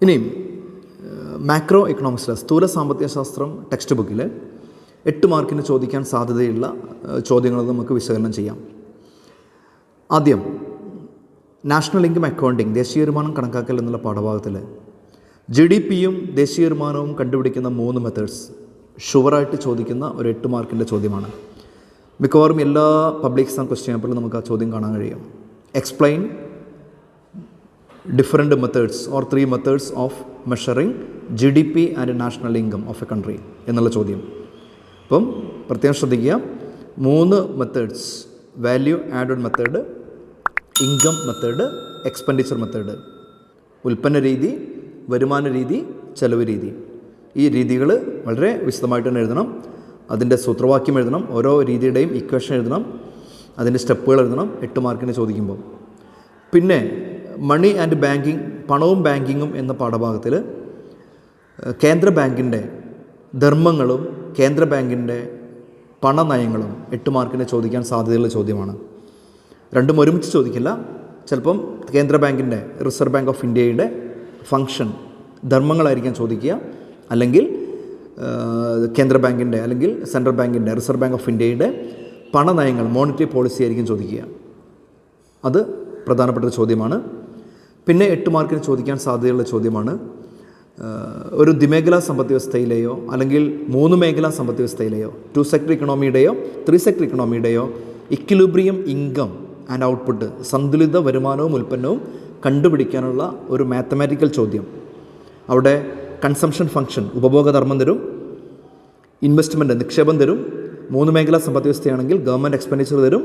ഇനിയും മാക്രോ എക്കണോമിക്സിലെ സ്ഥൂല സാമ്പത്തിക ശാസ്ത്രം ടെക്സ്റ്റ് ബുക്കിൽ 8 മാർക്കിന് ചോദിക്കാൻ സാധ്യതയുള്ള ചോദ്യങ്ങൾ നമുക്ക് വിശകലനം ചെയ്യാം. ആദ്യം നാഷണൽ ഇൻകം അക്കൗണ്ടിങ്, ദേശീയ വരുമാനം കണക്കാക്കൽ എന്നുള്ള പാഠഭാഗത്തിൽ GDPയും ദേശീയ വരുമാനവും കണ്ടുപിടിക്കുന്ന 3 മെത്തേഡ്സ് ഷുവറായിട്ട് ചോദിക്കുന്ന ഒരു 8 മാർക്കിൻ്റെ ചോദ്യമാണ്. മിക്കവാറും എല്ലാ പബ്ലിക് എക്സാം ക്വസ്റ്റ്യൻ പേപ്പറിലും നമുക്ക് ആ ചോദ്യം കാണാൻ കഴിയും. Explain different methods or 3 methods of measuring GDP and national income of A country എന്നുള്ള ചോദ്യം. അപ്പം പ്രത്യേകം ശ്രദ്ധിക്കുക, 3 methods: value added method, income method, expenditure method. ഉൽപ്പന്ന രീതി, വരുമാന രീതി, ചെലവ് രീതി. ഈ രീതികൾ വളരെ വിശദമായിട്ട് തന്നെ എഴുതണം. അതിൻ്റെ സൂത്രവാക്യം എഴുതണം, ഓരോ രീതിയുടെയും ഇക്വേഷൻ എഴുതണം, അതിൻ്റെ സ്റ്റെപ്പുകൾ എഴുതണം 8 മാർക്കിന് ചോദിക്കുമ്പോൾ. പിന്നെ മണി ആൻഡ് ബാങ്കിങ്, പണവും ബാങ്കിങ്ങും എന്ന പാഠഭാഗത്തിൽ കേന്ദ്ര ബാങ്കിൻ്റെ ധർമ്മങ്ങളും കേന്ദ്ര ബാങ്കിൻ്റെ പണനയങ്ങളും 8 മാർക്കിന് ചോദിക്കാൻ സാധ്യതയുള്ള ചോദ്യമാണ്. രണ്ടും ഒരുമിച്ച് ചോദിക്കില്ല. ചിലപ്പം കേന്ദ്ര ബാങ്കിൻ്റെ, റിസർവ് ബാങ്ക് ഓഫ് ഇന്ത്യയുടെ ഫങ്ഷൻ, ധർമ്മങ്ങളായിരിക്കാം ചോദിക്കുക, അല്ലെങ്കിൽ കേന്ദ്ര ബാങ്കിൻ്റെ അല്ലെങ്കിൽ സെൻട്രൽ ബാങ്കിൻ്റെ, റിസർവ് ബാങ്ക് ഓഫ് ഇന്ത്യയുടെ പണനയങ്ങൾ, മോണിറ്ററി പോളിസി ആയിരിക്കും ചോദിക്കുക. അത് പ്രധാനപ്പെട്ട ചോദ്യമാണ്. പിന്നെ 8 മാർക്കിന് ചോദിക്കാൻ സാധ്യതയുള്ള ചോദ്യമാണ് ഒരു ദ്വിമേഖലാ സമ്പദ് വ്യവസ്ഥയിലെയോ അല്ലെങ്കിൽ 3 മേഖലാ സമ്പദ് വ്യവസ്ഥയിലെയോ 2 സെക്ടർ ഇക്കണോമിയുടെയോ 3 സെക്ടർ ഇക്കണോമിയുടെയോ ഇക്വിലിബ്രിയം ഇൻകം ആൻഡ് ഔട്ട്പുട്ട്, സന്തുലിത വരുമാനവും ഉൽപ്പന്നവും കണ്ടുപിടിക്കാനുള്ള ഒരു മാത്തമാറ്റിക്കൽ ചോദ്യം. അവിടെ കൺസംഷൻ ഫംഗ്ഷൻ, ഉപഭോഗധർമ്മം തരും, ഇൻവെസ്റ്റ്മെൻറ്റ്, നിക്ഷേപം തരും. 3 മേഖലാ സമ്പദ് വ്യവസ്ഥയാണെങ്കിൽ ഗവൺമെൻറ് എക്സ്പെൻഡിച്ചർ തരും,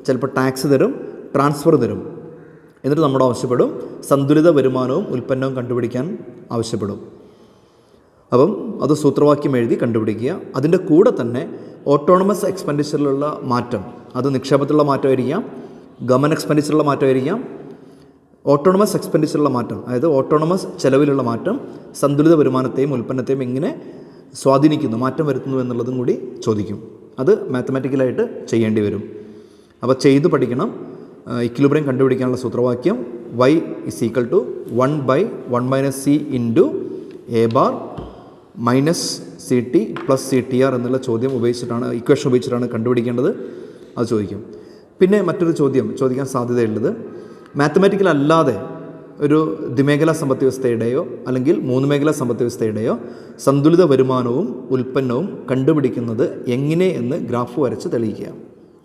ചിലപ്പോൾ ടാക്സ് തരും, ട്രാൻസ്ഫർ തരും. എന്നിട്ട് നമ്മൾ ആവശ്യപ്പെടും സന്തുലിത വരുമാനവും ഉൽപ്പന്നവും കണ്ടുപിടിക്കാൻ ആവശ്യപ്പെടും. അപ്പം അത് സൂത്രവാക്യം എഴുതി കണ്ടുപിടിക്കുക. അതിൻ്റെ കൂടെ തന്നെ ഓട്ടോണമസ് എക്സ്പെൻഡിച്ചറിലുള്ള മാറ്റം, അത് നിക്ഷേപത്തിലുള്ള മാറ്റമായിരിക്കാം, ഗവൺമെൻറ് എക്സ്പെൻഡിച്ചറിലുള്ള മാറ്റമായിരിക്കാം. ഓട്ടോണമസ് എക്സ്പെൻഡിച്ചറിലുള്ള മാറ്റം, അതായത് ഓട്ടോണമസ് ചെലവിലുള്ള മാറ്റം സന്തുലിത വരുമാനത്തെയും ഉൽപ്പന്നത്തെയും എങ്ങനെ സ്വാധീനിക്കുന്നു, മാറ്റം വരുത്തുന്നു എന്നുള്ളതും കൂടി ചോദിക്കും. അത് മാത്തമാറ്റിക്കലായിട്ട് ചെയ്യേണ്ടി വരും. അപ്പോൾ ചെയ്ത് പഠിക്കണം. ഇക്വിലിബ്രിയം കണ്ടുപിടിക്കാനുള്ള സൂത്രവാക്യം y = 1/1 - c × a bar - ct + ctr എന്നുള്ള ചോദ്യം ഉപയോഗിച്ചിട്ടാണ്, ഇക്വേഷൻ ഉപയോഗിച്ചിട്ടാണ് കണ്ടുപിടിക്കേണ്ടത്. അത് ചോദിക്കും. പിന്നെ മറ്റൊരു ചോദ്യം ചോദിക്കാൻ സാധ്യതയുള്ളത്, മാത്തമാറ്റിക്കൽ അല്ലാതെ ഒരു ദ്വിമേഖലാ സമ്പദ് വ്യവസ്ഥയുടെയോ അല്ലെങ്കിൽ 3 മേഖലാ സമ്പദ് വ്യവസ്ഥയുടെയോ സന്തുലിത വരുമാനവും ഉൽപ്പന്നവും കണ്ടുപിടിക്കുന്നത് എങ്ങനെ എന്ന് ഗ്രാഫ് വരച്ച് തെളിയിക്കുക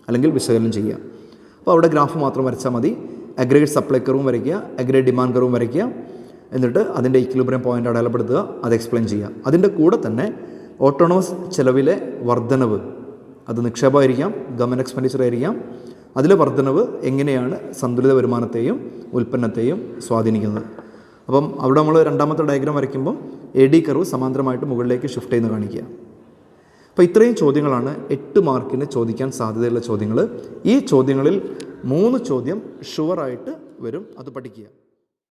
അല്ലെങ്കിൽ വിശകലനം ചെയ്യുക. അപ്പോൾ അവിടെ ഗ്രാഫ് മാത്രം വരച്ചാൽ മതി. അഗ്രഗേറ്റ് സപ്ലൈ കർവും വരയ്ക്കുക, അഗ്രഗേറ്റ് ഡിമാൻഡ് കർവും വരയ്ക്കുക. എന്നിട്ട് അതിൻ്റെ ഇക്വിലിബ്രിയം പോയിൻ്റ് അടയാളപ്പെടുത്തുക, അത് എക്സ്പ്ലെയിൻ ചെയ്യുക. അതിൻ്റെ കൂടെ തന്നെ ഓട്ടോണമസ് ചെലവിലെ വർധനവ്, അത് നിക്ഷേപമായിരിക്കാം, ഗവൺമെൻറ് എക്സ്പെൻഡിച്ചർ ആയിരിക്കാം, അതിലെ വർധനവ് എങ്ങനെയാണ് സന്തുലിത വരുമാനത്തെയും ഉൽപ്പന്നത്തെയും സ്വാധീനിക്കുന്നത്. അപ്പം അവിടെ നമ്മൾ രണ്ടാമത്തെ ഡയഗ്രാം വരയ്ക്കുമ്പം AD കർവ് സമാന്തരമായിട്ട് മുകളിലേക്ക് ഷിഫ്റ്റ് ചെയ്യുന്ന കാണിക്കുക. അപ്പോൾ ഇത്രയും ചോദ്യങ്ങളാണ് 8 മാർക്കിന് ചോദിക്കാൻ സാധ്യതയുള്ള ചോദ്യങ്ങൾ. ഈ ചോദ്യങ്ങളിൽ 3 ചോദ്യം ഷുവറായിട്ട് വരും. അത് പഠിക്കുക.